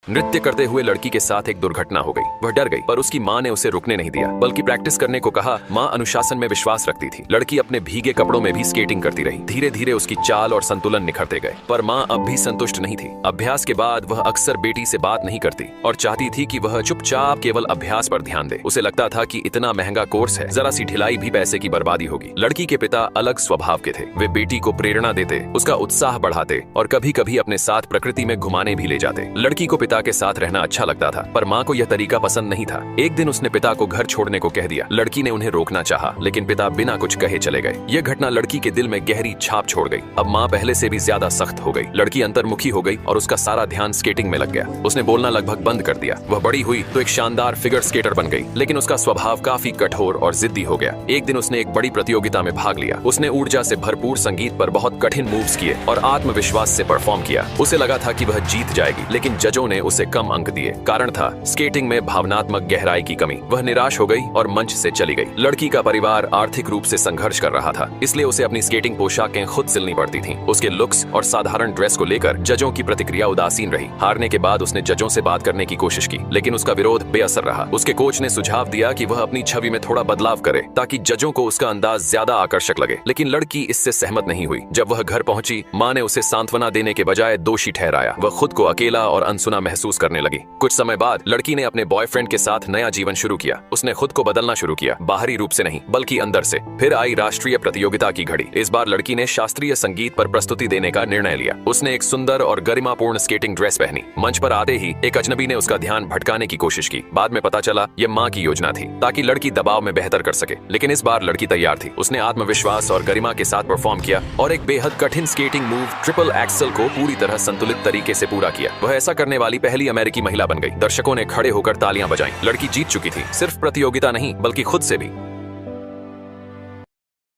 नृत्य करते हुए लड़की के साथ एक दुर्घटना हो गई। वह डर गई, पर उसकी माँ ने उसे रुकने नहीं दिया, बल्कि प्रैक्टिस करने को कहा। माँ अनुशासन में विश्वास रखती थी। लड़की अपने भीगे कपड़ों में भी स्केटिंग करती रही। धीरे धीरे उसकी चाल और संतुलन निखरते गए, पर माँ अब भी संतुष्ट नहीं थी। अभ्यास के बाद वह अक्सर बेटी से बात नहीं करती और चाहती थी कि वह चुपचाप केवल अभ्यास पर ध्यान दे। उसे लगता था कि इतना महंगा कोर्स है, जरा सी ढिलाई भी पैसे की बर्बादी होगी। लड़की के पिता अलग स्वभाव के थे। वे बेटी को प्रेरणा देते, उसका उत्साह बढ़ाते और कभी कभी अपने साथ प्रकृति में घुमाने भी ले जाते। लड़की को पिता के साथ रहना अच्छा लगता था, पर माँ को यह तरीका पसंद नहीं था। एक दिन उसने पिता को घर छोड़ने को कह दिया। लड़की ने उन्हें रोकना चाहा, लेकिन पिता बिना कुछ कहे चले गए। यह घटना लड़की के दिल में गहरी छाप छोड़ गई। अब माँ पहले से भी ज्यादा सख्त हो गई। लड़की अंतर्मुखी हो गई और उसका सारा ध्यान स्केटिंग में लग गया। उसने बोलना लगभग बंद कर दिया। वह बड़ी हुई तो एक शानदार फिगर स्केटर बन गई, लेकिन उसका स्वभाव काफी कठोर और जिद्दी हो गया। एक दिन उसने एक बड़ी प्रतियोगिता में भाग लिया। उसने ऊर्जा से भरपूर संगीत पर बहुत कठिन मूव्स किए और आत्मविश्वास से परफॉर्म किया। उसे लगा था कि वह जीत जाएगी, लेकिन जजों ने उसे कम अंक दिए। कारण था स्केटिंग में भावनात्मक गहराई की कमी। वह निराश हो गई और मंच से चली गई। लड़की का परिवार आर्थिक रूप से संघर्ष कर रहा था, इसलिए उसे अपनी स्केटिंग पोशाकें खुद सिलनी पड़ती थीं। उसके लुक्स और साधारण ड्रेस को लेकर जजों की प्रतिक्रिया उदासीन रही। हारने के बाद उसने जजों से बात करने की कोशिश की, लेकिन उसका विरोध बेअसर रहा। उसके कोच ने सुझाव दिया कि वह अपनी छवि में थोड़ा बदलाव करे, ताकि जजों को उसका अंदाज ज्यादा आकर्षक लगे, लेकिन लड़की इससे सहमत नहीं हुई। जब वह घर पहुंची, माँ ने उसे सांत्वना देने के बजाय दोषी ठहराया। वह खुद को अकेला और अनसुना महसूस करने लगी। कुछ समय बाद लड़की ने अपने बॉयफ्रेंड के साथ नया जीवन शुरू किया। उसने खुद को बदलना शुरू किया, बाहरी रूप से नहीं बल्कि अंदर से। फिर आई राष्ट्रीय प्रतियोगिता की घड़ी। इस बार लड़की ने शास्त्रीय संगीत पर प्रस्तुति देने का निर्णय लिया। उसने एक सुंदर और गरिमापूर्ण स्केटिंग ड्रेस पहनी। मंच पर आते ही एक अजनबी ने उसका ध्यान भटकाने की कोशिश की। बाद में पता चला यह माँ की योजना थी, ताकि लड़की दबाव में बेहतर कर सके। लेकिन इस बार लड़की तैयार थी। उसने आत्मविश्वास और गरिमा के साथ परफॉर्म किया और एक बेहद कठिन स्केटिंग मूव ट्रिपल एक्सल को पूरी तरह संतुलित तरीके से पूरा किया। वह ऐसा करने वाली पहली अमेरिकी महिला बन गई। दर्शकों ने खड़े होकर तालियां बजाईं। लड़की जीत चुकी थी, सिर्फ प्रतियोगिता नहीं बल्कि खुद से भी।